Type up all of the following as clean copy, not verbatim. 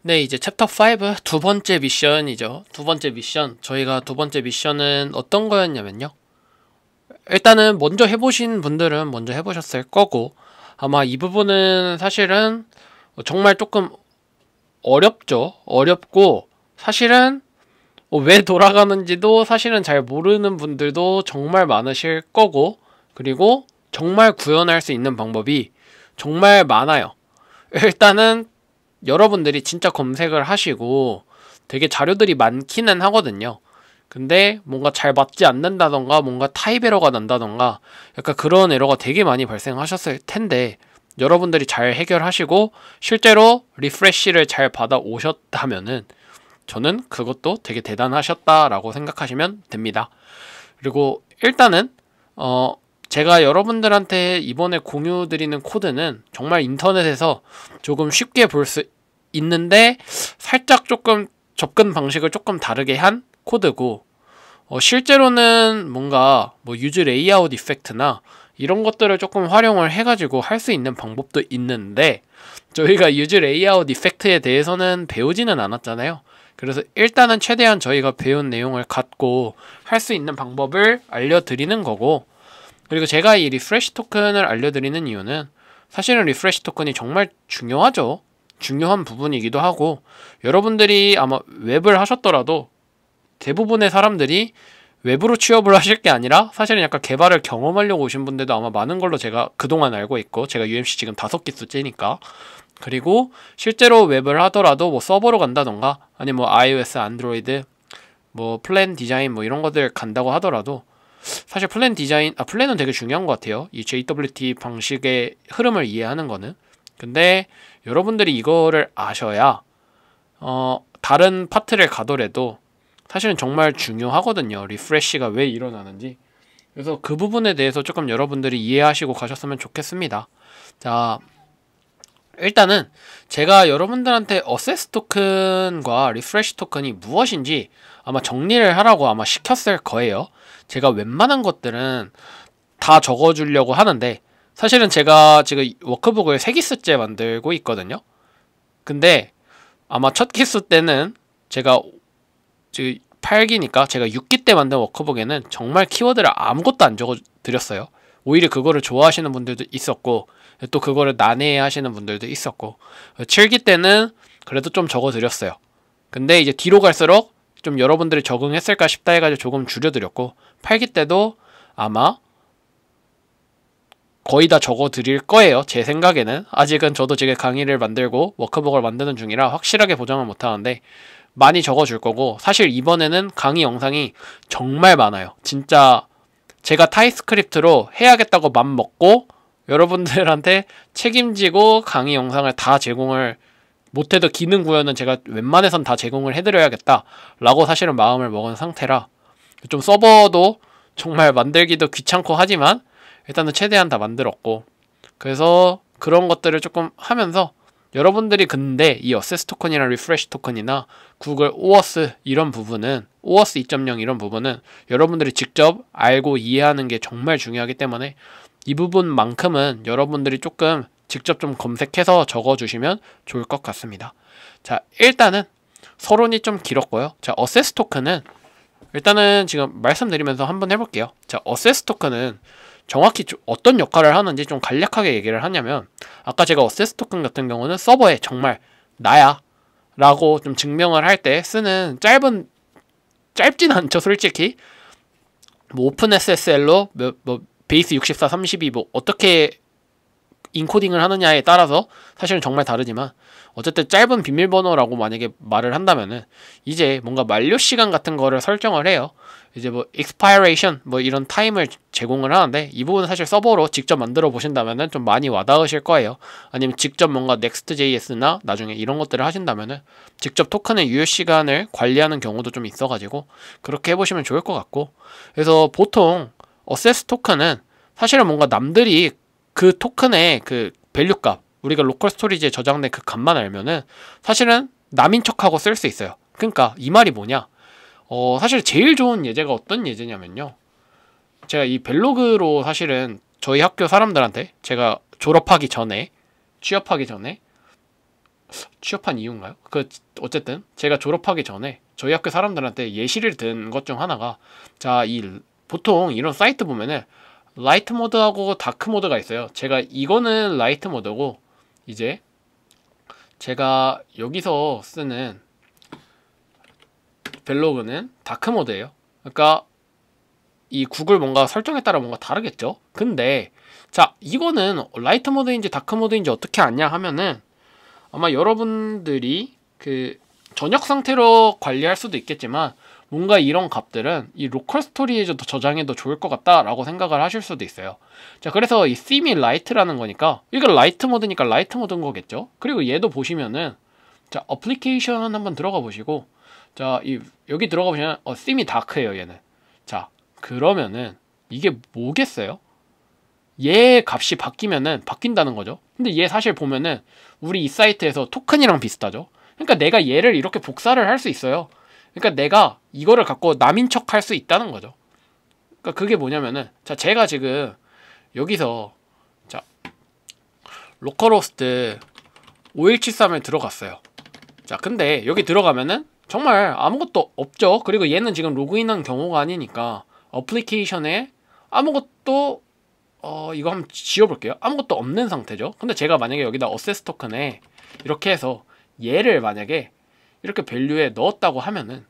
네, 이제 챕터 5 두 번째 미션이죠. 두 번째 미션. 저희가 두 번째 미션은 어떤 거였냐면요. 일단은 먼저 해보신 분들은 먼저 해보셨을 거고, 아마 이 부분은 사실은 정말 조금 어렵죠. 어렵고, 사실은 왜 돌아가는지도 사실은 잘 모르는 분들도 정말 많으실 거고, 그리고 정말 구현할 수 있는 방법이 정말 많아요. 일단은 여러분들이 진짜 검색을 하시고 되게 자료들이 많기는 하거든요. 근데 뭔가 잘 맞지 않는다던가 뭔가 타입 에러가 난다던가 약간 그런 에러가 되게 많이 발생하셨을 텐데, 여러분들이 잘 해결하시고 실제로 리프레쉬를 잘 받아 오셨다면은 저는 그것도 되게 대단하셨다라고 생각하시면 됩니다. 그리고 일단은 제가 여러분들한테 이번에 공유 드리는 코드는 정말 인터넷에서 조금 쉽게 볼 수 있는데 살짝 조금 접근 방식을 조금 다르게 한 코드고, 실제로는 뭔가 뭐 유즈 레이아웃 이펙트나 이런 것들을 조금 활용을 해가지고 할 수 있는 방법도 있는데, 저희가 유즈 레이아웃 이펙트에 대해서는 배우지는 않았잖아요. 그래서 일단은 최대한 저희가 배운 내용을 갖고 할 수 있는 방법을 알려드리는 거고, 그리고 제가 이 리프레시 토큰을 알려드리는 이유는 사실은 리프레시 토큰이 정말 중요하죠. 중요한 부분이기도 하고, 여러분들이 아마 웹을 하셨더라도 대부분의 사람들이 웹으로 취업을 하실 게 아니라 사실은 약간 개발을 경험하려고 오신 분들도 아마 많은 걸로 제가 그동안 알고 있고, 제가 UMC 지금 5기수째니까. 그리고 실제로 웹을 하더라도 뭐 서버로 간다던가 아니면 뭐 iOS, 안드로이드, 뭐 플랜 디자인 뭐 이런 것들 간다고 하더라도 사실 플랜 디자인, 플랜은 되게 중요한 것 같아요. 이 JWT 방식의 흐름을 이해하는 거는. 근데 여러분들이 이거를 아셔야 다른 파트를 가더라도 사실은 정말 중요하거든요. 리프레쉬가 왜 일어나는지. 그래서 그 부분에 대해서 조금 여러분들이 이해하시고 가셨으면 좋겠습니다. 자, 일단은 제가 여러분들한테 어세스 토큰과 리프레쉬 토큰이 무엇인지 아마 정리를 하라고 아마 시켰을 거예요. 제가 웬만한 것들은 다 적어주려고 하는데, 사실은 제가 지금 워크북을 3기수째 만들고 있거든요. 근데 아마 첫 기수 때는 제가 지금 8기니까 제가 6기 때 만든 워크북에는 정말 키워드를 아무것도 안 적어드렸어요. 오히려 그거를 좋아하시는 분들도 있었고, 또 그거를 난해해 하시는 분들도 있었고, 7기 때는 그래도 좀 적어드렸어요. 근데 이제 뒤로 갈수록 좀 여러분들이 적응했을까 싶다 해가지고 조금 줄여드렸고, 8기 때도 아마 거의 다 적어드릴 거예요. 제 생각에는. 아직은 저도 지금 강의를 만들고 워크북을 만드는 중이라 확실하게 보장은 못하는데 많이 적어줄 거고, 사실 이번에는 강의 영상이 정말 많아요. 진짜 제가 타입스크립트로 해야겠다고 맘 먹고 여러분들한테 책임지고 강의 영상을 다 제공을 못해도 기능 구현은 제가 웬만해선 다 제공을 해드려야겠다 라고 사실은 마음을 먹은 상태라, 좀 서버도 정말 만들기도 귀찮고 하지만 일단은 최대한 다 만들었고, 그래서 그런 것들을 조금 하면서 여러분들이 근데 이 어세스 토큰이나 리프레시 토큰이나 구글 오어스 이런 부분은, 오어스 2.0 이런 부분은 여러분들이 직접 알고 이해하는 게 정말 중요하기 때문에 이 부분만큼은 여러분들이 조금 직접 좀 검색해서 적어주시면 좋을 것 같습니다. 자, 일단은 서론이 좀 길었고요. 자, 어세스 토큰은 일단은 지금 말씀드리면서 한번 해볼게요. 자, 어세스 토큰은 정확히 어떤 역할을 하는지 좀 간략하게 얘기를 하냐면, 아까 제가 어세스 토큰 같은 경우는 서버에 정말 나야 라고 좀 증명을 할 때 쓰는 짧진 않죠 솔직히. 뭐 오픈 SSL로 뭐 베이스 64, 32 뭐 어떻게 인코딩을 하느냐에 따라서 사실은 정말 다르지만, 어쨌든 짧은 비밀번호라고 만약에 말을 한다면은 이제 뭔가 만료 시간 같은 거를 설정을 해요. 이제 뭐 expiration 뭐 이런 타임을 제공을 하는데, 이 부분은 사실 서버로 직접 만들어 보신다면은 좀 많이 와닿으실 거예요. 아니면 직접 뭔가 next.js나 나중에 이런 것들을 하신다면은 직접 토큰의 유효 시간을 관리하는 경우도 좀 있어가지고 그렇게 해보시면 좋을 것 같고, 그래서 보통 어세스 토큰은 사실은 뭔가 남들이 그 토큰의 그 밸류 값, 우리가 로컬 스토리지에 저장된 그 값만 알면은 사실은 남인 척하고 쓸 수 있어요. 그러니까 이 말이 뭐냐, 사실 제일 좋은 예제가 어떤 예제냐면요, 제가 이 벨로그로 사실은 저희 학교 사람들한테 제가 졸업하기 전에, 취업하기 전에 취업한 이유인가요? 어쨌든 제가 졸업하기 전에 저희 학교 사람들한테 예시를 든 것 중 하나가, 자, 보통 이런 사이트 보면은 라이트 모드하고 다크 모드가 있어요. 제가 이거는 라이트 모드고, 이제 제가 여기서 쓰는 벨로그는 다크 모드예요. 그러니까 이 구글 뭔가 설정에 따라 뭔가 다르겠죠? 근데 자, 이거는 라이트 모드인지 다크 모드인지 어떻게 아냐 하면은, 아마 여러분들이 그 전역 상태로 관리할 수도 있겠지만, 뭔가 이런 값들은 이 로컬 스토리에도 저장해도 좋을 것 같다라고 생각을 하실 수도 있어요. 자, 그래서 이 them이 라이트라는 거니까 이거 라이트 모드니까 라이트 모드인 거겠죠. 그리고 얘도 보시면은, 자, 어플리케이션 한번 들어가 보시고, 자, 여기 들어가 보시면 them이 다크예요, 얘는. 자, 그러면은 이게 뭐겠어요? 얘 값이 바뀐다는 거죠. 근데 얘 사실 보면은 우리 이 사이트에서 토큰이랑 비슷하죠. 그러니까 내가 얘를 이렇게 복사를 할 수 있어요. 그러니까 내가 이거를 갖고 남인 척 할 수 있다는 거죠. 그러니까 그게 뭐냐면은, 자, 제가 지금 여기서, 자, 로컬호스트 5173에 들어갔어요. 자, 근데 여기 들어가면은 정말 아무것도 없죠. 그리고 얘는 지금 로그인한 경우가 아니니까 어플리케이션에 아무것도, 이거 한번 지워볼게요. 아무것도 없는 상태죠. 근데 제가 만약에 여기다 어세스 토큰에 이렇게 해서 얘를 만약에 이렇게 밸류에 넣었다고 하면은,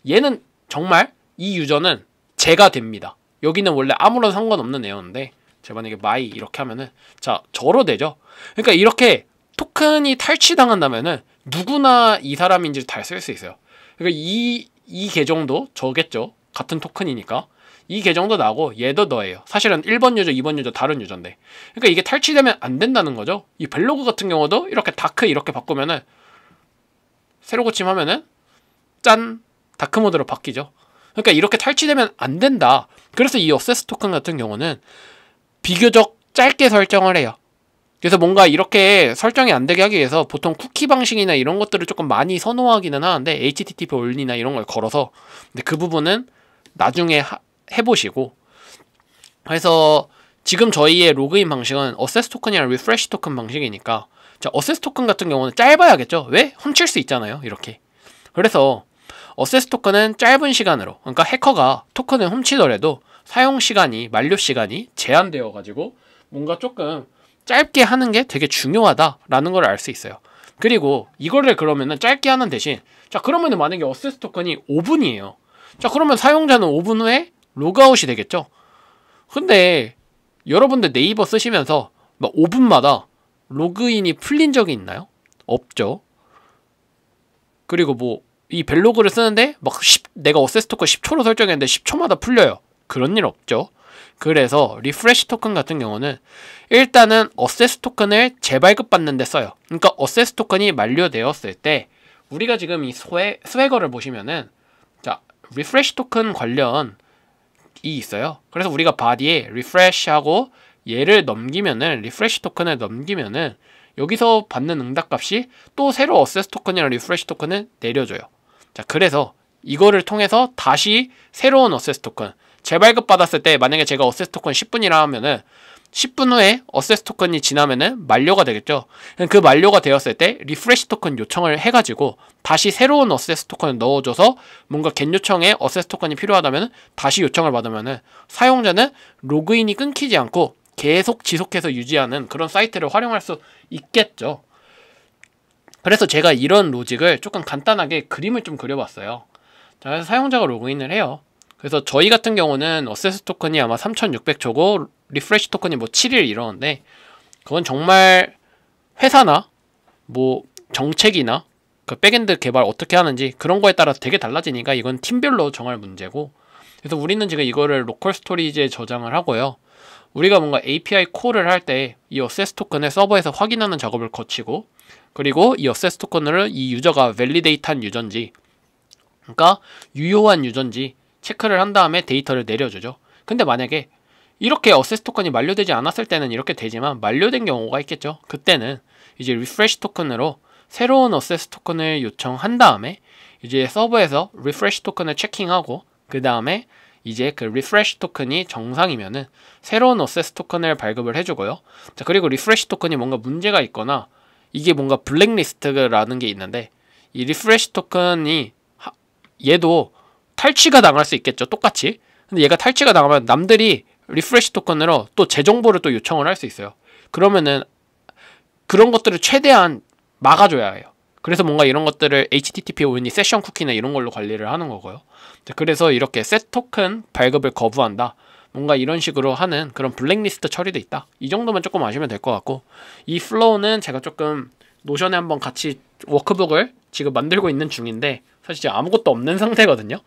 얘는 정말 이 유저는 제가 됩니다. 여기는 원래 아무런 상관없는 애였는데 제가 만약에 my 이렇게 하면은, 자, 저로 되죠. 그러니까 이렇게 토큰이 탈취당한다면은 누구나 이 사람인지를 다 쓸 수 있어요. 그러니까 이 계정도 저겠죠. 같은 토큰이니까. 이 계정도 나고 얘도 너예요. 사실은 1번 유저, 2번 유저 다른 유저인데. 그러니까 이게 탈취되면 안 된다는 거죠. 이 벨로그 같은 경우도 이렇게 다크 이렇게 바꾸면은, 새로 고침하면은 짠! 다크 모드로 바뀌죠. 그러니까 이렇게 탈취되면 안 된다. 그래서 이 어세스 토큰 같은 경우는 비교적 짧게 설정을 해요. 그래서 뭔가 이렇게 설정이 안 되게 하기 위해서 보통 쿠키 방식이나 이런 것들을 조금 많이 선호하기는 하는데, HTTP only나 이런 걸 걸어서. 근데 그 부분은 나중에 해보시고. 그래서 지금 저희의 로그인 방식은 어세스 토큰이랑 리프레시 토큰 방식이니까, 자, 어세스 토큰 같은 경우는 짧아야겠죠. 왜? 훔칠 수 있잖아요, 이렇게. 그래서 어세스 토큰은 짧은 시간으로, 그러니까 해커가 토큰을 훔치더라도 사용 시간이, 만료 시간이 제한되어 가지고 뭔가 조금 짧게 하는 게 되게 중요하다라는 걸 알 수 있어요. 그리고 이거를 그러면은 짧게 하는 대신, 자, 그러면은 만약에 어세스 토큰이 5분이에요. 자, 그러면 사용자는 5분 후에 로그아웃이 되겠죠. 근데 여러분들 네이버 쓰시면서 막 5분마다 로그인이 풀린 적이 있나요? 없죠. 그리고 뭐 이 벨로그를 쓰는데 막 내가 어세스 토큰 10초로 설정했는데 10초마다 풀려요. 그런 일 없죠. 그래서 리프레시 토큰 같은 경우는 일단은 어세스 토큰을 재발급 받는 데 써요. 그러니까 어세스 토큰이 만료되었을 때 우리가 지금 이 스웨거를 보시면은, 자, 리프레시 토큰 관련이 있어요. 그래서 우리가 바디에 리프레시하고 얘를 넘기면은, 리프레시 토큰을 넘기면은 여기서 받는 응답값이 또 새로 어세스 토큰이랑 리프레시 토큰을 내려줘요. 자, 그래서 이거를 통해서 다시 새로운 어세스 토큰, 재발급 받았을 때 만약에 제가 어세스 토큰 10분이라 하면은 10분 후에 어세스 토큰이 지나면은 만료가 되겠죠. 그 만료가 되었을 때 리프레시 토큰 요청을 해가지고 다시 새로운 어세스 토큰을 넣어줘서, 뭔가 겟 요청에 어세스 토큰이 필요하다면 다시 요청을 받으면은 사용자는 로그인이 끊기지 않고 계속 지속해서 유지하는 그런 사이트를 활용할 수 있겠죠. 그래서 제가 이런 로직을 조금 간단하게 그림을 좀 그려봤어요. 자, 그래서 사용자가 로그인을 해요. 그래서 저희 같은 경우는 어세스 토큰이 아마 3600초고 리프레시 토큰이 뭐 7일 이러는데, 그건 정말 회사나 뭐 정책이나 그 백엔드 개발 어떻게 하는지 그런 거에 따라 되게 달라지니까 이건 팀별로 정할 문제고. 그래서 우리는 지금 이거를 로컬 스토리지에 저장을 하고요. 우리가 뭔가 API 콜을 할 때 이 어세스 토큰을 서버에서 확인하는 작업을 거치고, 그리고 이 어세스 토큰을 이 유저가 밸리데이트한 유저인지, 그러니까 유효한 유저인지 체크를 한 다음에 데이터를 내려주죠. 근데 만약에 이렇게 어세스 토큰이 만료되지 않았을 때는 이렇게 되지만, 만료된 경우가 있겠죠. 그때는 이제 리프레시 토큰으로 새로운 어세스 토큰을 요청한 다음에 이제 서버에서 리프레시 토큰을 체킹하고, 그 다음에 이제 그 리프레시 토큰이 정상이면은 새로운 어세스 토큰을 발급을 해주고요. 자, 그리고 리프레시 토큰이 뭔가 문제가 있거나 이게 뭔가 블랙리스트라는 게 있는데 이 리프레시 토큰이 얘도 탈취가 당할 수 있겠죠. 똑같이. 근데 얘가 탈취가 당하면 남들이 리프레시 토큰으로 또 재정보를 또 요청을 할 수 있어요. 그러면은 그런 것들을 최대한 막아줘야 해요. 그래서 뭔가 이런 것들을 HTTP only 세션 쿠키나 이런 걸로 관리를 하는 거고요. 그래서 이렇게 셋 토큰 발급을 거부한다. 뭔가 이런 식으로 하는 그런 블랙리스트 처리도 있다. 이 정도만 조금 아시면 될 것 같고, 이 플로우는 제가 조금 노션에 한번 같이 워크북을 지금 만들고 있는 중인데 사실 지금 아무것도 없는 상태거든요.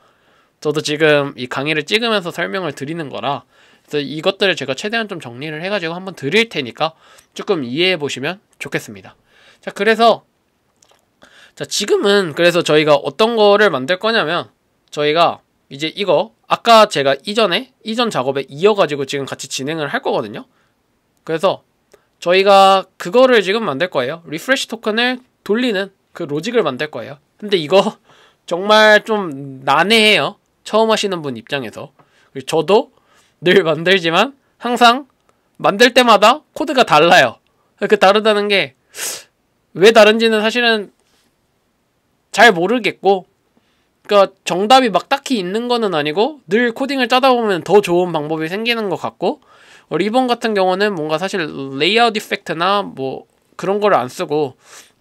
저도 지금 이 강의를 찍으면서 설명을 드리는 거라, 그래서 이것들을 제가 최대한 좀 정리를 해가지고 한번 드릴 테니까 조금 이해해 보시면 좋겠습니다. 자, 그래서 지금은 그래서 저희가 어떤 거를 만들 거냐면, 저희가 이제 이거 아까 제가 이전 작업에 이어가지고 지금 같이 진행을 할 거거든요. 그래서 저희가 그거를 지금 만들 거예요. 리프레시 토큰을 돌리는 그 로직을 만들 거예요. 근데 이거 정말 좀 난해해요. 처음 하시는 분 입장에서. 저도 늘 만들지만 항상 만들 때마다 코드가 달라요. 그 다르다는 게 왜 다른지는 사실은 잘 모르겠고, 그러니까 정답이 막 딱히 있는 거는 아니고 늘 코딩을 짜다 보면 더 좋은 방법이 생기는 것 같고, 리본 같은 경우는 뭔가 사실 레이아웃 이펙트나 뭐 그런 거를 안 쓰고,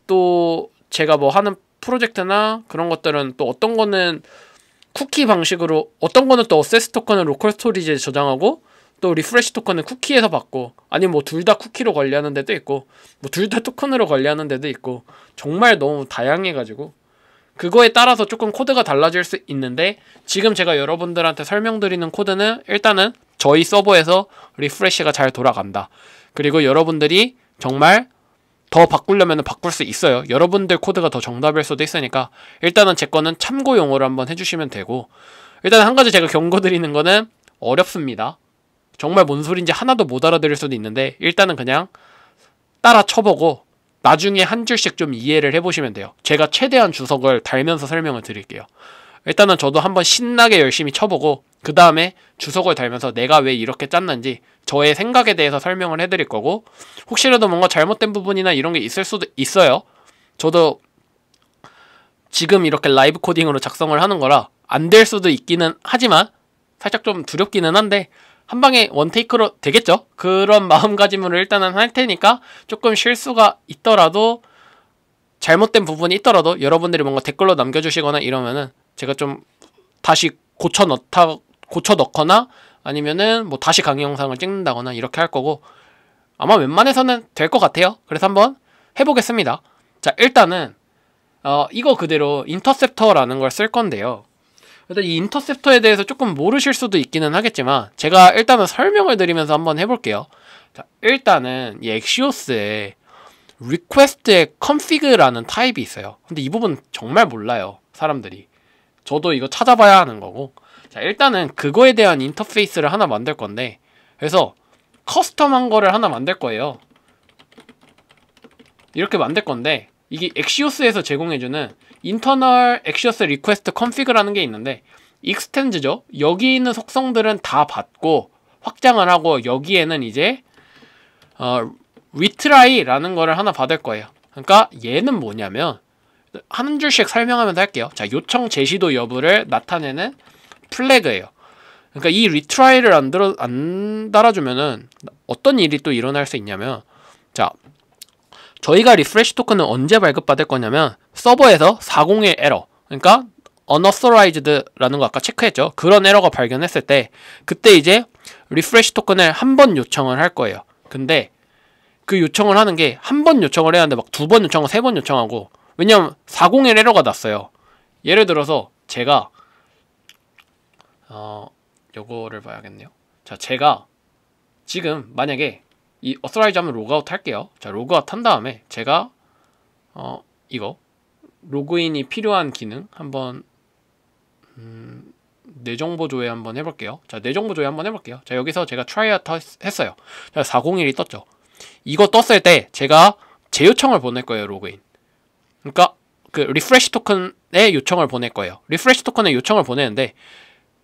또 제가 뭐 하는 프로젝트나 그런 것들은 또 어떤 거는 쿠키 방식으로, 어떤 거는 또 어세스 토큰을 로컬 스토리지에 저장하고 또 리프레시 토큰은 쿠키에서 받고, 아니면 뭐 둘 다 쿠키로 관리하는 데도 있고 뭐 둘 다 토큰으로 관리하는 데도 있고, 정말 너무 다양해가지고 그거에 따라서 조금 코드가 달라질 수 있는데, 지금 제가 여러분들한테 설명드리는 코드는 일단은 저희 서버에서 리프레시가 잘 돌아간다. 그리고 여러분들이 정말 더 바꾸려면 바꿀 수 있어요. 여러분들 코드가 더 정답일 수도 있으니까 일단은 제 거는 참고용으로 한번 해주시면 되고, 일단 한 가지 제가 경고드리는 거는 어렵습니다. 정말 뭔 소린지 하나도 못 알아들을 수도 있는데 일단은 그냥 따라 쳐보고 나중에 한 줄씩 좀 이해를 해보시면 돼요. 제가 최대한 주석을 달면서 설명을 드릴게요. 일단은 저도 한번 신나게 열심히 쳐보고 그 다음에 주석을 달면서 내가 왜 이렇게 짰는지 저의 생각에 대해서 설명을 해드릴 거고, 혹시라도 뭔가 잘못된 부분이나 이런 게 있을 수도 있어요. 저도 지금 이렇게 라이브 코딩으로 작성을 하는 거라 안 될 수도 있기는 하지만 살짝 좀 두렵기는 한데 한 방에 원테이크로 되겠죠? 그런 마음가짐으로 일단은 할 테니까 조금 실수가 있더라도, 잘못된 부분이 있더라도 여러분들이 뭔가 댓글로 남겨주시거나 이러면은 제가 좀 다시 고쳐 넣거나 아니면은 뭐 다시 강의 영상을 찍는다거나 이렇게 할 거고, 아마 웬만해서는 될 것 같아요. 그래서 한번 해보겠습니다. 자, 일단은 이거 그대로 인터셉터라는 걸 쓸 건데요. 일단 이 인터셉터에 대해서 조금 모르실 수도 있기는 하겠지만 제가 일단은 설명을 드리면서 한번 해볼게요. 자, 일단은 이 엑시오스에 request의 config라는 타입이 있어요. 근데 이 부분 정말 몰라요, 사람들이. 저도 이거 찾아봐야 하는 거고. 자, 일단은 그거에 대한 인터페이스를 하나 만들 건데, 그래서 커스텀한 거를 하나 만들 거예요. 이렇게 만들 건데, 이게 엑시오스에서 제공해주는 인터널 엑시오스 리퀘스트 컨피그라는 게 있는데, 익스텐즈죠. 여기 있는 속성들은 다 받고 확장을 하고, 여기에는 이제 retry라는 거를 하나 받을 거예요. 그러니까 얘는 뭐냐면, 한 줄씩 설명하면서 할게요. 자, 요청 제시도 여부를 나타내는 플래그예요. 그러니까 이 retry를 안 달아주면은 어떤 일이 또 일어날 수 있냐면, 자, 저희가 리프레시 토큰은 언제 발급받을 거냐면 서버에서 401 에러, 그러니까 unauthorized라는 거 아까 체크했죠. 그런 에러가 발견했을 때 그때 이제 리프레시 토큰을 한 번 요청을 할 거예요. 근데 그 요청을 하는 게 한 번 요청을 해야 하는데 막 2번 요청하고 3번 요청하고, 왜냐면 401 에러가 났어요. 예를 들어서 제가 요거를 봐야겠네요. 자, 제가 지금 만약에 이 authorize 하면 로그아웃 할게요. 자, 로그아웃 한 다음에 제가 이거 로그인이 필요한 기능 한번 내정보 조회 한번 해볼게요. 자, 내정보 조회 한번 해볼게요. 자, 여기서 제가 트라이아웃 했어요. 자, 401이 떴죠. 이거 떴을 때 제가 재요청을 보낼 거예요, 로그인. 그러니까 그 리프레시 토큰에 요청을 보낼 거예요. 리프레시 토큰에 요청을 보내는데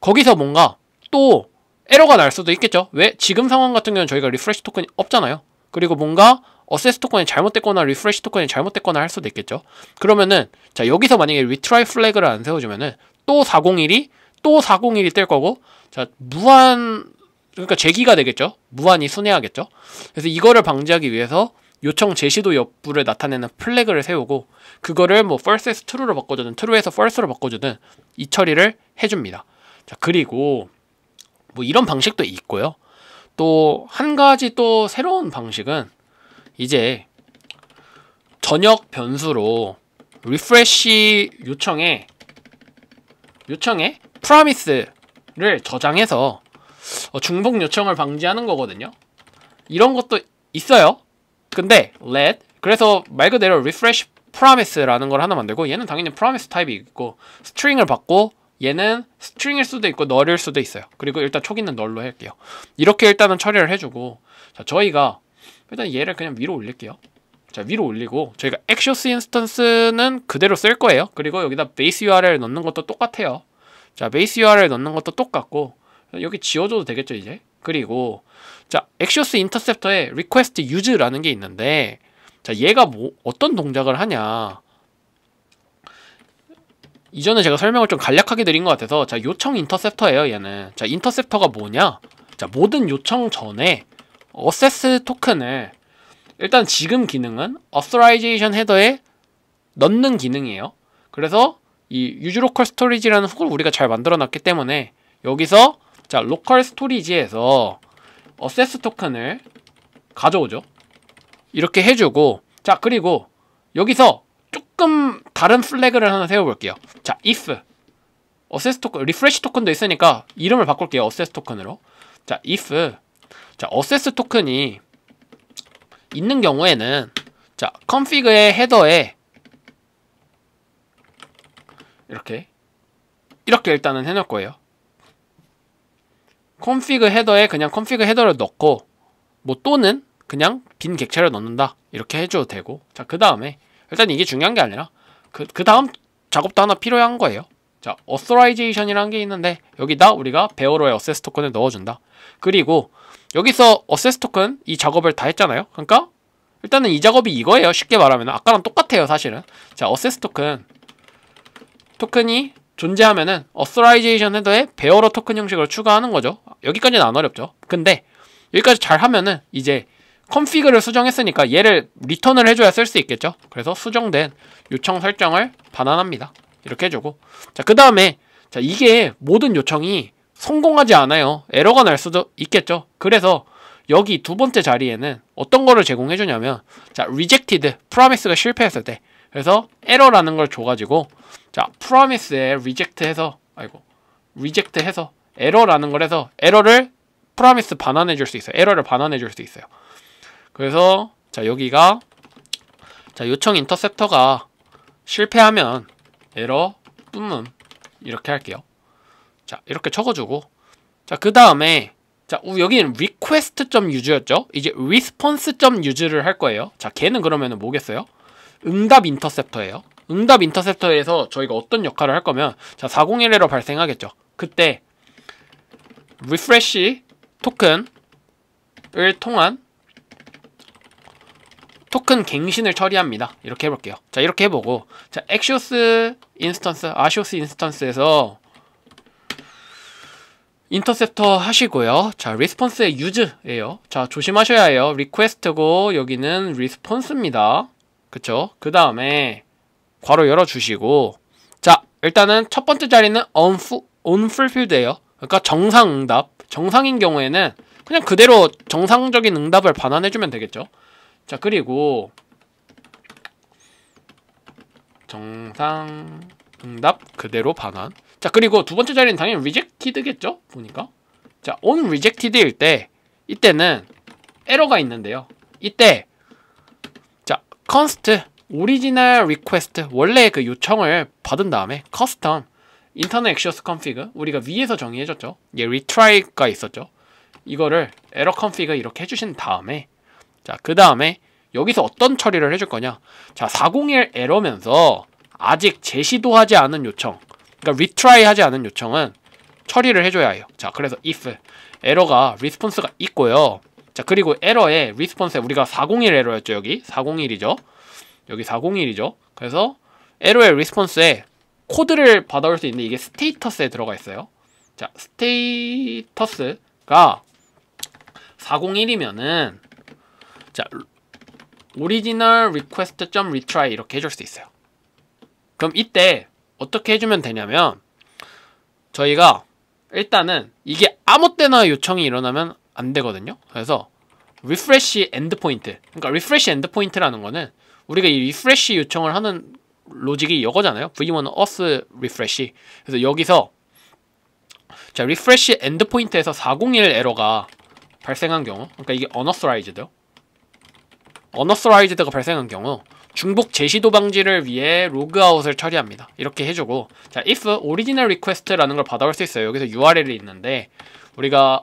거기서 뭔가 또 에러가 날 수도 있겠죠. 왜? 지금 상황 같은 경우는 저희가 리프레시 토큰이 없잖아요. 그리고 뭔가 어세스 토큰이 잘못됐거나 리프레시 토큰이 잘못됐거나 할 수도 있겠죠. 그러면은 자 여기서 만약에 리트라이 플래그를 안 세워주면은 또 401이 뜰 거고 자 무한 그러니까 재기가 되겠죠. 무한히 순회하겠죠. 그래서 이거를 방지하기 위해서 요청 제시도 여부를 나타내는 플래그를 세우고 그거를 뭐 false에서 true로 바꿔주든 true에서 false로 바꿔주든 이 처리를 해줍니다. 자 그리고 뭐 이런 방식도 있고요. 또 한 가지 또 새로운 방식은 이제 전역 변수로 리프레시 요청에 promise를 저장해서 중복 요청을 방지하는 거거든요. 이런 것도 있어요. 근데 let 그래서 말 그대로 refresh promise라는 걸 하나 만들고 얘는 당연히 promise 타입이 있고 string을 받고 얘는 string일 수도 있고 null일 수도 있어요. 그리고 일단 초기는 null로 할게요. 이렇게 일단은 처리를 해주고 자 저희가 일단 얘를 그냥 위로 올릴게요. 자 위로 올리고 저희가 Axios 인스턴스는 그대로 쓸 거예요. 그리고 여기다 base URL 넣는 것도 똑같아요. 자 base URL 넣는 것도 똑같고 여기 지워줘도 되겠죠 이제. 그리고 자 Axios 인터셉터에 request use라는 게 있는데 자 얘가 뭐 어떤 동작을 하냐 이전에 제가 설명을 좀 간략하게 드린 것 같아서 자 요청 인터셉터예요 얘는. 자 인터셉터가 뭐냐 자 모든 요청 전에 어세스 토큰을 일단 지금 기능은 authorization 헤더에 넣는 기능이에요. 그래서 이 uselocal storage라는 훅을 우리가 잘 만들어 놨기 때문에 여기서 자 local storage에서 어세스 토큰을 가져오죠. 이렇게 해주고 자 그리고 여기서 조금 다른 플래그를 하나 세워볼게요. 자 if 어세스 토큰 리프레시 토큰도 있으니까 이름을 바꿀게요. 어세스 토큰으로. 자 if 자 어세스 토큰이 있는 경우에는 자 config의 헤더에 이렇게 일단은 해놓을 거예요. config 헤더에 그냥 config 헤더를 넣고 뭐 또는 그냥 빈 객체를 넣는다 이렇게 해줘도 되고 자 그 다음에 일단 이게 중요한 게 아니라 그 다음 작업도 하나 필요한 거예요. 자 authorization이라는 게 있는데 여기다 우리가 베어로의 어세스 토큰을 넣어준다. 그리고 여기서 어세스 토큰 이 작업을 다 했잖아요. 그러니까 일단은 이 작업이 이거예요. 쉽게 말하면 아까랑 똑같아요 사실은. 자 어세스 토큰이 존재하면은 authorization 헤더에 베어러 토큰 형식을 추가하는 거죠. 여기까지는 안 어렵죠. 근데 여기까지 잘 하면은 이제 config를 수정했으니까 얘를 리턴을 해줘야 쓸 수 있겠죠. 그래서 수정된 요청 설정을 반환합니다. 이렇게 해주고 자 그 다음에 자 이게 모든 요청이 성공하지 않아요. 에러가 날 수도 있겠죠. 그래서 여기 두 번째 자리에는 어떤 거를 제공해주냐면 자 rejected promise가 실패했을 때 그래서 에러라는 걸 줘가지고 자 promise에 reject 해서 에러라는 걸 해서 에러를 promise 반환해 줄 수 있어요. 에러를 반환해 줄 수 있어요. 그래서 자 여기가 자 요청 인터셉터가 실패하면 에러 뿜음 이렇게 할게요. 자 이렇게 적어주고 자 그 다음에 자 여기는 request.use였죠. 이제 response.use를 할 거예요. 자 걔는 그러면은 뭐겠어요? 응답 인터셉터예요. 응답 인터셉터에서 저희가 어떤 역할을 할 거면 자 401 에러 발생하겠죠. 그때 refresh 토큰을 통한 토큰 갱신을 처리합니다. 이렇게 해볼게요. 자 이렇게 해보고 자 Axios 인스턴스에서 인터셉터 하시고요. 자 리스폰스의 use예요. 자 조심하셔야 해요. 리퀘스트고 여기는 리스폰스입니다. 그쵸? 그 다음에 괄호 열어주시고 자 일단은 첫 번째 자리는 unfulfilled예요. 그러니까 정상 응답. 정상인 경우에는 그냥 그대로 정상적인 응답을 반환해주면 되겠죠. 자 그리고 정상 응답 그대로 반환. 자 그리고 두 번째 자리는 당연히 rejected겠죠. 보니까 자 on rejected일 때 이때는 에러가 있는데요. 이때 자 const original request 원래 그 요청을 받은 다음에 custom internal Axios config 우리가 위에서 정의해줬죠. 얘 retry가 있었죠. 이거를 error config 이렇게 해주신 다음에 자 그 다음에 여기서 어떤 처리를 해줄 거냐. 자 401 에러면서 아직 제시도 하지 않은 요청 그러니까 retry 하지 않은 요청은 처리를 해줘야 해요. 자 그래서 if 에러가 리스폰스가 있고요. 자, 그리고 에러에 리스폰스에 우리가 401 에러였죠. 여기 401이죠. 여기 401이죠. 그래서 에러의 리스폰스에 코드를 받아올 수 있는데 이게 스테이터스에 들어가 있어요. 자, 스테이터스가 401이면은 자, original request.retry 이렇게 해줄 수 있어요. 그럼 이때 어떻게 해주면 되냐면 저희가 일단은 이게 아무 때나 요청이 일어나면 안 되거든요. 그래서 refresh endpoint, 그러니까 refresh endpoint라는 거는 우리가 이 refresh 요청을 하는 로직이 이거잖아요. v1 auth refresh. 그래서 여기서 자, refresh endpoint에서 401 에러가 발생한 경우, 그러니까 이게 unauthorized요. unauthorized가 발생한 경우 중복 제시도 방지를 위해 로그아웃을 처리합니다. 이렇게 해주고, 자, if original request라는 걸 받아올 수 있어요. 여기서 URL이 있는데 우리가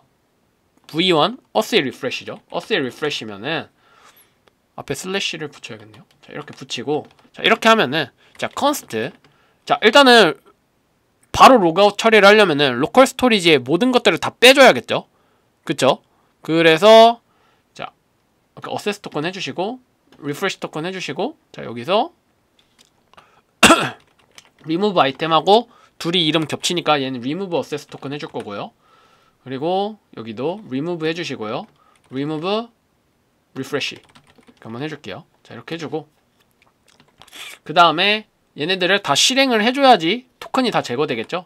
v1 auth refresh죠. auth refresh면은 앞에 슬래시를 붙여야겠네요. 자, 이렇게 붙이고, 자, 이렇게 하면은 자, const, 자, 일단은 바로 로그아웃 처리를 하려면은 로컬 스토리지에 모든 것들을 다 빼줘야겠죠. 그쵸? 그래서 자, 어세스 토큰 해주시고 리프레시 토큰 해주시고, 자, 여기서 remove 아이템하고 둘이 이름 겹치니까 얘는 remove 어세스 토큰 해줄 거고요. 그리고 여기도 remove 해주시고요. remove refresh 한번 해줄게요. 자, 이렇게 해주고, 그 다음에 얘네들을 다 실행을 해줘야지 토큰이 다 제거되겠죠.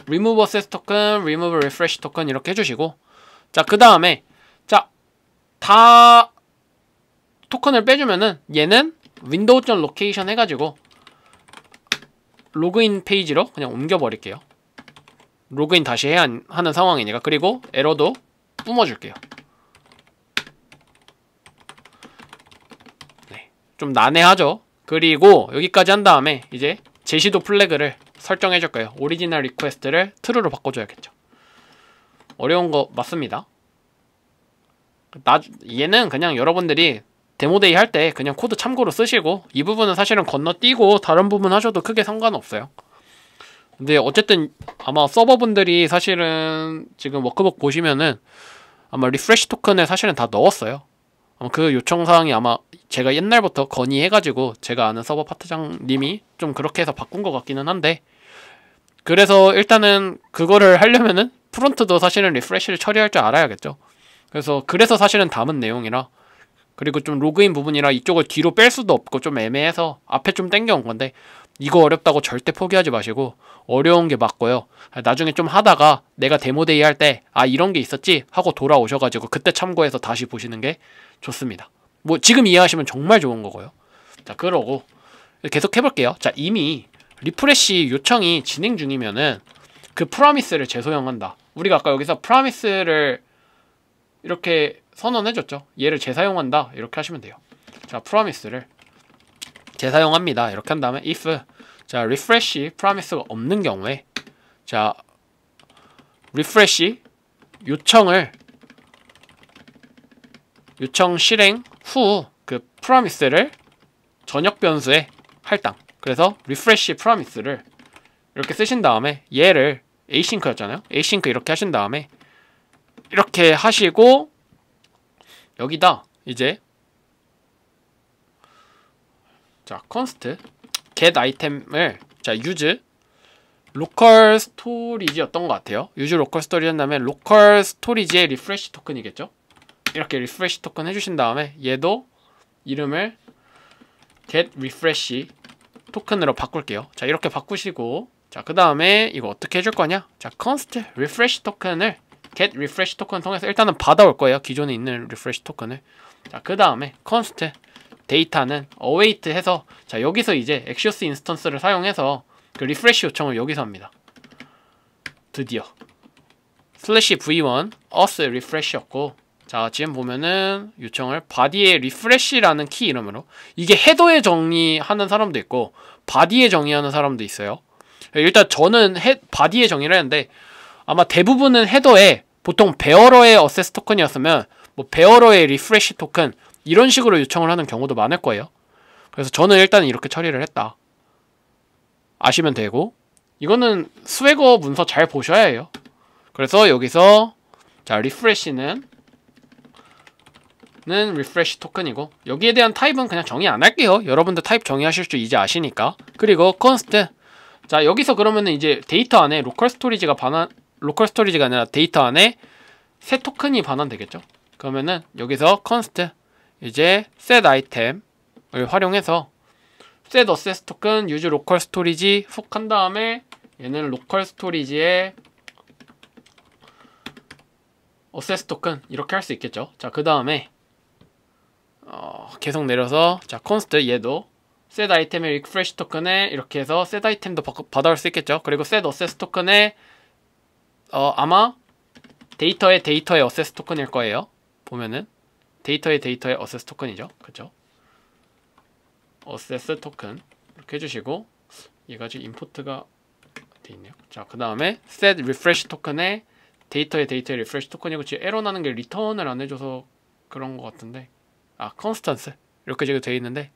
remove access token, remove refresh token 이렇게 해주시고, 자, 그 다음에 자, 다 토큰을 빼주면은 얘는 window.location 해가지고 로그인 페이지로 그냥 옮겨버릴게요. 로그인 다시 해야 하는 상황이니까. 그리고 에러도 뿜어줄게요. 네, 좀 난해하죠. 그리고 여기까지 한 다음에 이제 제시도 플래그를 설정해줄 거예요. 오리지널 리퀘스트를 true로 바꿔줘야겠죠. 어려운 거 맞습니다. 얘는 그냥 여러분들이 데모데이 할 때 그냥 코드 참고로 쓰시고, 이 부분은 사실은 건너뛰고 다른 부분 하셔도 크게 상관없어요. 근데 어쨌든 아마 서버분들이 사실은 지금 워크북 보시면은 아마 리프레시 토큰을 사실은 다 넣었어요. 그 요청사항이 아마 제가 옛날부터 건의해가지고 제가 아는 서버 파트장님이 좀 그렇게 해서 바꾼 것 같기는 한데, 그래서 일단은 그거를 하려면은 프론트도 사실은 리프레시를 처리할 줄 알아야겠죠. 그래서 사실은 담은 내용이라, 그리고 좀 로그인 부분이라 이쪽을 뒤로 뺄 수도 없고 좀 애매해서 앞에 좀 땡겨온 건데, 이거 어렵다고 절대 포기하지 마시고 어려운 게 맞고요. 나중에 좀 하다가 내가 데모데이 할 때 아, 이런 게 있었지 하고 돌아오셔가지고 그때 참고해서 다시 보시는 게 좋습니다. 뭐 지금 이해하시면 정말 좋은 거고요. 자, 그러고 계속 해볼게요. 자, 이미 리프레시 요청이 진행 중이면은 그 프로미스를 재소용한다. 우리가 아까 여기서 프로미스를 이렇게 선언해줬죠. 얘를 재사용한다 이렇게 하시면 돼요. 자, 프로미스를 재사용합니다 이렇게 한 다음에 if 자, refresh 프로미스가 없는 경우에 자, refresh 요청 실행 후 그 프로미스를 전역 변수에 할당. 그래서 refresh 프로미스를 이렇게 쓰신 다음에 얘를 asynch였잖아요. async 이렇게 하신 다음에 이렇게 하시고, 여기다 이제 자, const get item을 자, use local storage였던 것 같아요. use local storage 한 다음에 local storage의 refresh 토큰이겠죠. 이렇게 refresh 토큰 해주신 다음에 얘도 이름을 get refresh 토큰으로 바꿀게요. 자, 이렇게 바꾸시고, 자, 그 다음에 이거 어떻게 해줄 거냐? 자, const refresh 토큰을 get refresh 토큰 통해서 일단은 받아올 거예요. 기존에 있는 refresh 토큰을. 자, 그 다음에 const 데이터는 await 해서, 자, 여기서 이제 axios 인스턴스를 사용해서 그 refresh 요청을 여기서 합니다. 드디어 /v1 auth refresh였고, 자, 지금 보면은 요청을 body의 refresh라는 키 이름으로, 이게 헤더에 정의하는 사람도 있고 body에 정의하는 사람도 있어요. 일단 저는 body에 정의를 했는데 아마 대부분은 헤더에 보통 베어러의 어세스 토큰이었으면 뭐 베어러의 refresh 토큰 이런 식으로 요청을 하는 경우도 많을 거예요. 그래서 저는 일단 이렇게 처리를 했다 아시면 되고, 이거는 스웨거 문서 잘 보셔야 해요. 그래서 여기서 자, refresh는 refresh 토큰이고, 여기에 대한 타입은 그냥 정의 안 할게요. 여러분들 타입 정의하실 줄 이제 아시니까. 그리고 const. 자, 여기서 그러면은 이제 데이터 안에 로컬 스토리지가 아니라 데이터 안에 새 토큰이 반환되겠죠. 그러면은 여기서 const 이제 set item을 활용해서 set access 토큰 use local storage 훅 한 다음에 얘는 로컬 스토리지에 access 토큰 이렇게 할 수 있겠죠. 자, 그 다음에 계속 내려서 자, const 얘도 set item의 refresh 토큰에 이렇게 해서 set item도 받아올 수 있겠죠. 그리고 set access 토큰에 아마 데이터의 access 토큰일 거예요. 보면은 데이터의 access 토큰이죠. 그쵸? access 토큰 이렇게 해주시고, 얘가 지금 임포트가 돼 있네요. 자, 그 다음에 set refresh 토큰에 데이터의 refresh 토큰이고, 지금 에러 나는 게 리턴을 안 해줘서 그런 것 같은데, constance 이렇게 지금 돼 있는데,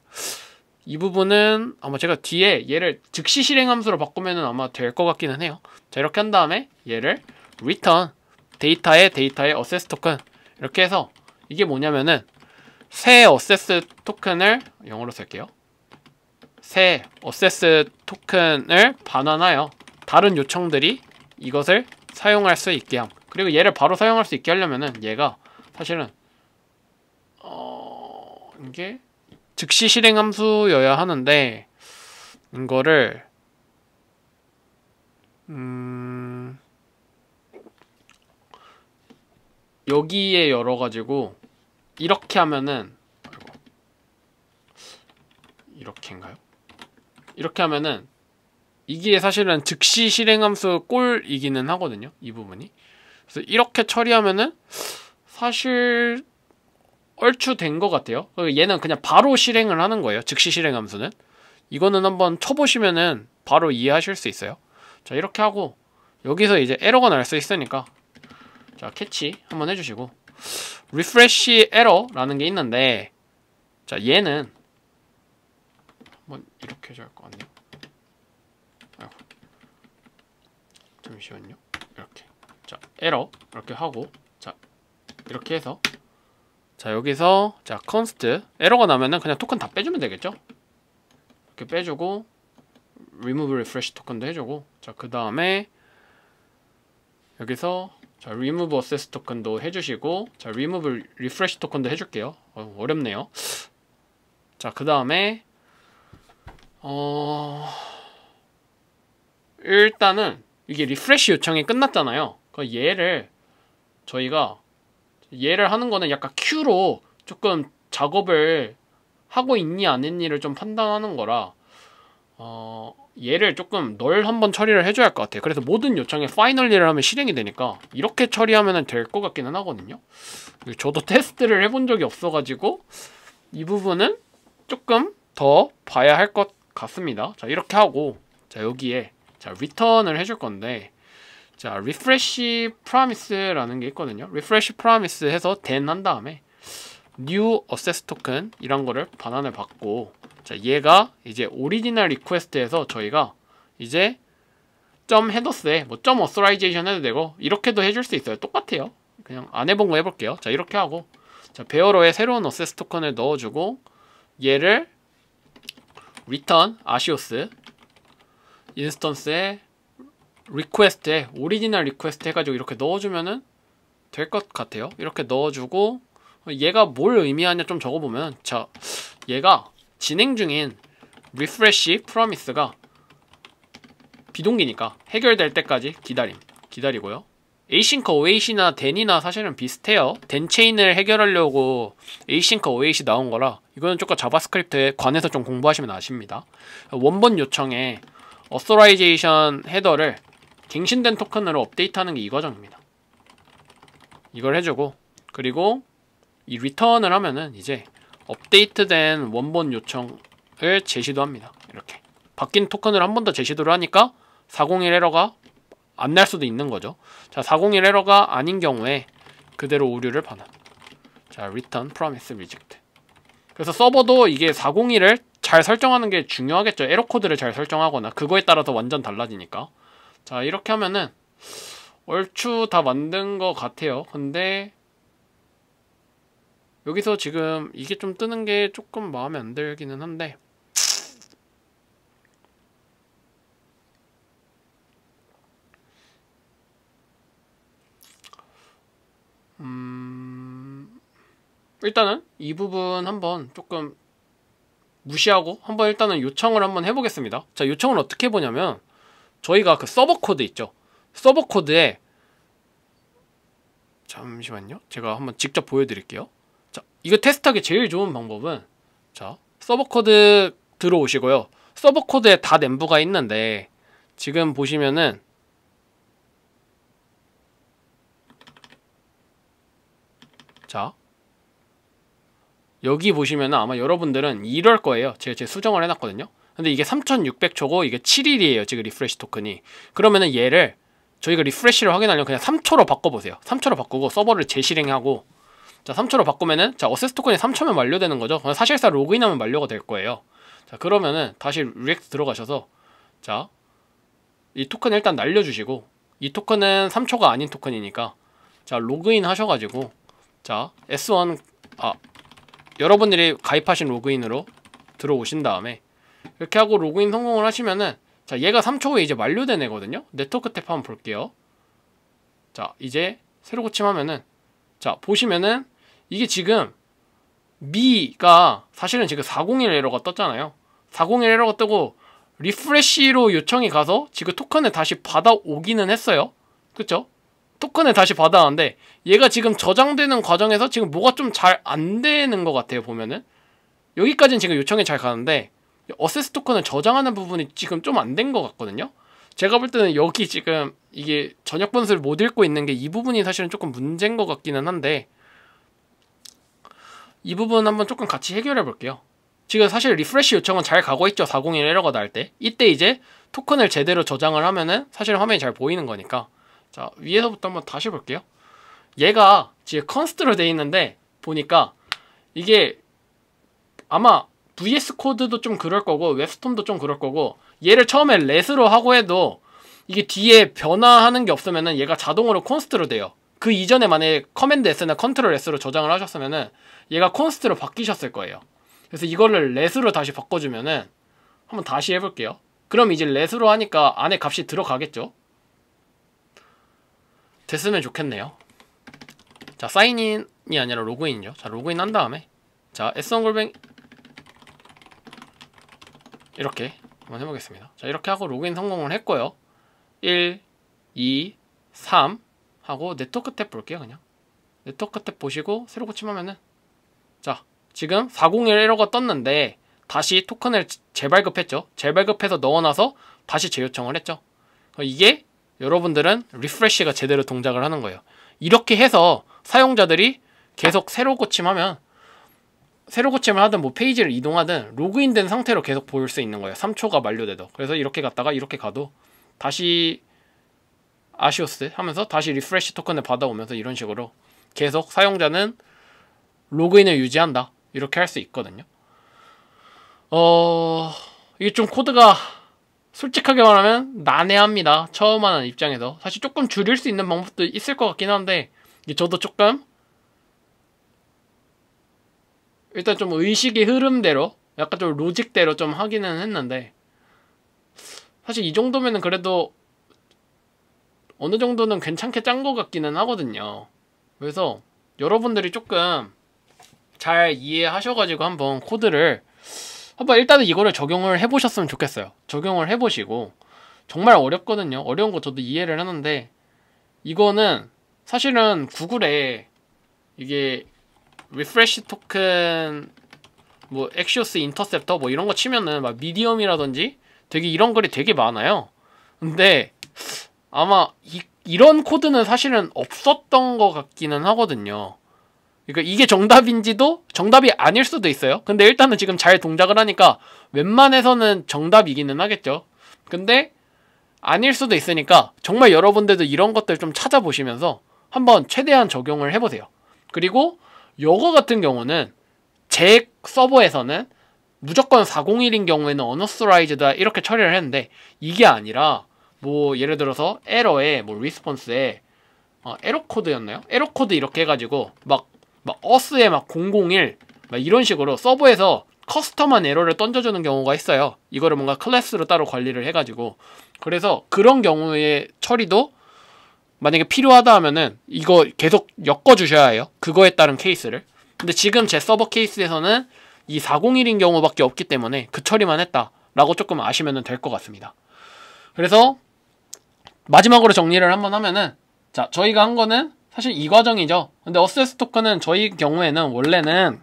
이 부분은 아마 제가 뒤에 얘를 즉시 실행 함수로 바꾸면은 아마 될 것 같기는 해요. 자, 이렇게 한 다음에 얘를 return 데이터의 access 토큰 이렇게 해서, 이게 뭐냐면은 새 access 토큰을 영어로 쓸게요. 새 access 토큰을 반환하여 다른 요청들이 이것을 사용할 수 있게 함. 그리고 얘를 바로 사용할 수 있게 하려면은 얘가 사실은 이게 즉시 실행 함수여야 하는데, 이거를 여기에 열어가지고 이렇게 하면은, 이렇게인가요? 이렇게 하면은 이게 사실은 즉시 실행 함수 꼴이기는 하거든요, 이 부분이. 그래서 이렇게 처리하면은 사실 얼추 된 것 같아요. 얘는 그냥 바로 실행을 하는 거예요, 즉시 실행 함수는. 이거는 한번 쳐보시면은 바로 이해하실 수 있어요. 자, 이렇게 하고 여기서 이제 에러가 날 수 있으니까, 자, 캐치 한번 해주시고, refresh error라는 게 있는데, 자, 얘는 한번 이렇게 해줘야 할 것 같네요. 아이고. 잠시만요. 이렇게. 자, 에러 이렇게 하고, 자, 이렇게 해서, 자, 여기서 자, const 에러가 나면은 그냥 토큰 다 빼주면 되겠죠. 이렇게 빼주고 remove refresh 토큰도 해주고, 자, 그 다음에 여기서 자, remove access 토큰도 해주시고, 자, remove refresh 토큰도 해줄게요. 어렵네요. 자, 그 다음에 일단은 이게 리프레시 요청이 끝났잖아요. 저희가 얘를 하는 거는 약간 Q로 조금 작업을 하고 있니 안 했니를 좀 판단하는 거라, 얘를 조금 널 한번 처리를 해줘야 할 것 같아요. 그래서 모든 요청에 파이널리를 하면 실행이 되니까 이렇게 처리하면 될 것 같기는 하거든요. 저도 테스트를 해본 적이 없어가지고 이 부분은 조금 더 봐야 할 것 같습니다. 자, 이렇게 하고, 자, 여기에 자, return을 해줄 건데, 자, refresh promise라는 게 있거든요. refresh promise 해서 then 한 다음에 new access token 이런 거를 반환을 받고, 자, 얘가 이제 original request에서 저희가 이제 점 headers에 뭐 점 authorization 해도 되고 이렇게도 해줄 수 있어요. 똑같아요. 그냥 안 해본 거 해볼게요. 자, 이렇게 하고, 자, 베어러에 새로운 access 토큰을 넣어주고, 얘를 return 아시오스 인스턴스에 리퀘스트에 오리지널 리퀘스트 해가지고 이렇게 넣어주면은 될 것 같아요. 이렇게 넣어주고, 얘가 뭘 의미하냐 좀 적어보면, 자, 얘가 진행 중인 refresh promise가 비동기니까 해결될 때까지 기다리고요. async await이나 then이나 사실은 비슷해요. then 체인을 해결하려고 async await 나온 거라, 이거는 조금 자바스크립트에 관해서 좀 공부하시면 아십니다. 원본 요청에 authorization 헤더를 갱신된 토큰으로 업데이트하는 게 이 과정입니다. 이걸 해주고, 그리고 이 return을 하면은 이제 업데이트된 원본 요청을 제시도 합니다. 이렇게 바뀐 토큰을 한 번 더 제시도를 하니까 401 에러가 안 날 수도 있는 거죠. 자, 401 에러가 아닌 경우에 그대로 오류를 반환. 자, return promise reject. 그래서 서버도 이게 401을 잘 설정하는 게 중요하겠죠. 에러 코드를 잘 설정하거나 그거에 따라서 완전 달라지니까. 자, 이렇게 하면은 얼추 다 만든 것 같아요. 근데 여기서 지금 이게 좀 뜨는 게 조금 마음에 안 들기는 한데, 일단은 이 부분 한번 조금 무시하고 한번 일단은 요청을 한번 해보겠습니다. 자, 요청을 어떻게 해보냐면 저희가 그 서버 코드 있죠. 서버 코드에 잠시만요. 제가 한번 직접 보여드릴게요. 자, 이거 테스트하기 제일 좋은 방법은 자, 서버 코드 들어오시고요. 서버 코드에 .env가 있는데 지금 보시면은 자, 여기 보시면은 아마 여러분들은 이럴 거예요. 제가 수정을 해놨거든요. 근데 이게 3600초고 이게 7일이에요. 지금 리프레시 토큰이. 그러면은 얘를 저희가 리프레시를 확인하려면 그냥 3초로 바꿔보세요. 3초로 바꾸고 서버를 재실행하고 자, 3초로 바꾸면은 자, 어세스 토큰이 3초면 만료되는 거죠. 사실상 로그인하면 만료가 될 거예요. 자, 그러면은 다시 리액트 들어가셔서 자, 이 토큰 일단 날려주시고 이 토큰은 3초가 아닌 토큰이니까 자, 로그인 하셔가지고 자, S1 여러분들이 가입하신 로그인으로 들어오신 다음에 이렇게 하고 로그인 성공을 하시면은 자, 얘가 3초 후에 이제 만료된 애거든요. 네트워크 탭 한번 볼게요. 자, 이제 새로 고침하면은 자, 보시면은 이게 지금 미가 사실은 지금 401 에러가 떴잖아요. 401 에러가 뜨고 리프레시로 요청이 가서 지금 토큰을 다시 받아오기는 했어요. 그쵸? 토큰을 다시 받아왔는데 얘가 지금 저장되는 과정에서 지금 뭐가 좀 잘 안 되는 것 같아요. 보면은 여기까지는 지금 요청이 잘 가는데 어세스 토큰을 저장하는 부분이 지금 좀 안 된 것 같거든요. 제가 볼 때는 여기 지금 이게 전역 번수를 못 읽고 있는 게 이 부분이 사실은 조금 문제인 것 같기는 한데 이 부분 한번 조금 같이 해결해 볼게요. 지금 사실 리프레시 요청은 잘 가고 있죠. 401 에러가 날 때. 이때 이제 토큰을 제대로 저장을 하면은 사실 화면이 잘 보이는 거니까 자, 위에서부터 한번 다시 볼게요. 얘가 지금 컨스트로 돼 있는데 보니까 이게 아마 VS 코드도 좀 그럴 거고 웹스톰도 좀 그럴 거고 얘를 처음에 렛으로 하고 해도 이게 뒤에 변화하는 게 없으면은 얘가 자동으로 콘스트로 돼요. 그 이전에 만약에 커맨드 S나 컨트롤 S로 저장을 하셨으면은 얘가 콘스트로 바뀌셨을 거예요. 그래서 이거를 렛으로 다시 바꿔주면은 한번 다시 해볼게요. 그럼 이제 렛으로 하니까 안에 값이 들어가겠죠. 됐으면 좋겠네요. 자, 사인인이 아니라 로그인이죠. 자, 로그인 한 다음에 자, S1 골뱅 이렇게 한번 해보겠습니다. 자, 이렇게 하고 로그인 성공을 했고요. 1, 2, 3 하고 네트워크 탭 볼게요. 그냥 네트워크 탭 보시고 새로 고침하면은 자, 지금 401 에러가 떴는데 다시 토큰을 재발급했죠. 재발급해서 넣어놔서 다시 재요청을 했죠. 이게 여러분들은 리프레시가 제대로 동작을 하는 거예요. 이렇게 해서 사용자들이 계속 새로 고침하면 새로 고침을 하든 뭐 페이지를 이동하든 로그인된 상태로 계속 볼 수 있는 거예요. 3초가 만료돼도. 그래서 이렇게 갔다가 이렇게 가도 다시 아시오스 하면서 다시 리프레시 토큰을 받아오면서 이런 식으로 계속 사용자는 로그인을 유지한다. 이렇게 할 수 있거든요. 이게 좀 코드가 솔직하게 말하면 난해합니다. 처음 하는 입장에서. 사실 조금 줄일 수 있는 방법도 있을 것 같긴 한데 저도 조금 일단 좀 의식의 흐름대로 약간 좀 로직대로 좀 하기는 했는데 사실 이 정도면은 그래도 어느 정도는 괜찮게 짠 것 같기는 하거든요. 그래서 여러분들이 조금 잘 이해하셔가지고 한번 코드를 한번 일단은 이거를 적용을 해보셨으면 좋겠어요. 적용을 해보시고 정말 어렵거든요. 어려운 거 저도 이해를 하는데 이거는 사실은 구글에 이게 리프레시 토큰 뭐 엑시오스 인터셉터 뭐 이런 거 치면은 막 미디엄이라든지 되게 이런 글이 되게 많아요. 근데 아마 이런 코드는 사실은 없었던 것 같기는 하거든요. 그러니까 이게 정답인지도 정답이 아닐 수도 있어요. 근데 일단은 지금 잘 동작을 하니까 웬만해서는 정답이기는 하겠죠. 근데 아닐 수도 있으니까 정말 여러분들도 이런 것들 좀 찾아보시면서 한번 최대한 적용을 해보세요. 그리고 요거 같은 경우는 제 서버에서는 무조건 401인 경우에는 어너스라이즈다 이렇게 처리를 했는데 이게 아니라 뭐 예를 들어서 에러에 뭐 리스폰스에 에러 코드였나요? 에러 코드 이렇게 해가지고 막 막 어스에 막 001 막 이런 식으로 서버에서 커스텀한 에러를 던져주는 경우가 있어요. 이거를 뭔가 클래스로 따로 관리를 해가지고. 그래서 그런 경우의 처리도 만약에 필요하다 하면은 이거 계속 엮어주셔야 해요. 그거에 따른 케이스를. 근데 지금 제 서버 케이스에서는 이 401인 경우밖에 없기 때문에 그 처리만 했다라고 조금 아시면 될 것 같습니다. 그래서 마지막으로 정리를 한번 하면은, 자, 저희가 한 거는 사실 이 과정이죠. 근데 어세스 토큰은 저희 경우에는 원래는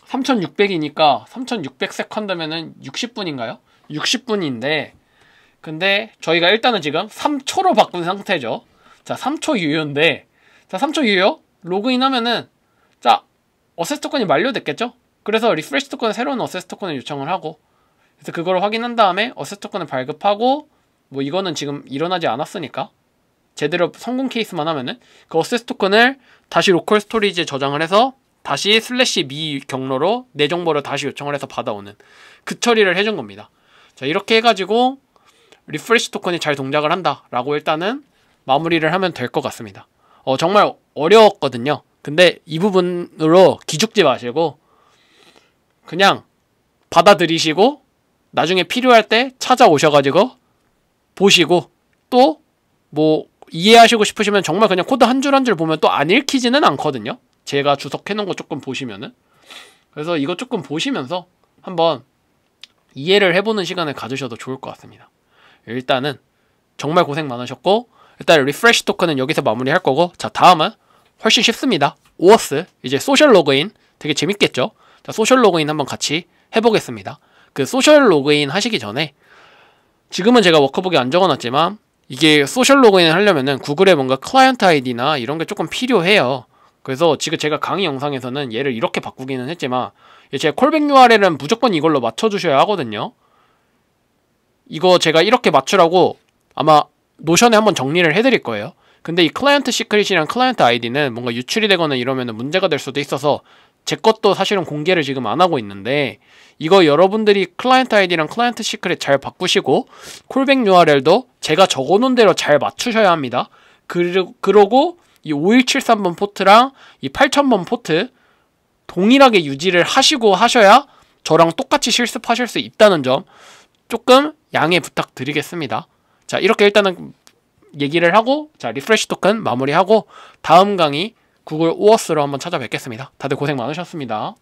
3600이니까 3600 세컨드면은 60분인가요? 60분인데, 근데 저희가 일단은 지금 3초로 바꾼 상태죠. 자, 3초 유효인데, 자, 3초 유효 로그인 하면은, 자, 어세스 토큰이 만료됐겠죠? 그래서 리프레시 토큰은 새로운 어세스 토큰을 요청을 하고, 그래서 그걸 확인한 다음에 어세스 토큰을 발급하고, 뭐 이거는 지금 일어나지 않았으니까 제대로 성공 케이스만 하면은 그 어세스 토큰을 다시 로컬 스토리지에 저장을 해서 다시 /미 경로로 내 정보를 다시 요청을 해서 받아오는 그 처리를 해준 겁니다. 자, 이렇게 해가지고 리프레시 토큰이 잘 동작을 한다라고 일단은 마무리를 하면 될 것 같습니다. 정말 어려웠거든요. 근데 이 부분으로 기죽지 마시고 그냥 받아들이시고 나중에 필요할 때 찾아오셔가지고 보시고 또 뭐 이해하시고 싶으시면 정말 그냥 코드 한 줄 한 줄 보면 또 안 읽히지는 않거든요. 제가 주석해 놓은 거 조금 보시면은. 그래서 이거 조금 보시면서 한번 이해를 해보는 시간을 가지셔도 좋을 것 같습니다. 일단은 정말 고생 많으셨고, 일단 리프레시 토큰은 여기서 마무리할 거고, 자, 다음은 훨씬 쉽습니다. 오어스, 이제 소셜 로그인 되게 재밌겠죠? 자, 소셜 로그인 한번 같이 해보겠습니다. 그 소셜 로그인 하시기 전에 지금은 제가 워크북에 안 적어놨지만 이게 소셜 로그인을 하려면은 구글에 뭔가 클라이언트 아이디나 이런 게 조금 필요해요. 그래서 지금 제가 강의 영상에서는 얘를 이렇게 바꾸기는 했지만 제 콜백 URL은 무조건 이걸로 맞춰주셔야 하거든요. 이거 제가 이렇게 맞추라고 아마 노션에 한번 정리를 해드릴 거예요. 근데 이 클라이언트 시크릿이랑 클라이언트 아이디는 뭔가 유출이 되거나 이러면 문제가 될 수도 있어서 제 것도 사실은 공개를 지금 안 하고 있는데, 이거 여러분들이 클라이언트 아이디랑 클라이언트 시크릿 잘 바꾸시고 콜백 URL도 제가 적어놓은 대로 잘 맞추셔야 합니다. 그러고 이 5173번 포트랑 이 8000번 포트 동일하게 유지를 하시고 하셔야 저랑 똑같이 실습하실 수 있다는 점 조금 양해 부탁드리겠습니다. 자, 이렇게 일단은 얘기를 하고, 자, 리프레시 토큰 마무리하고 다음 강의 구글 오어스로 한번 찾아뵙겠습니다. 다들 고생 많으셨습니다.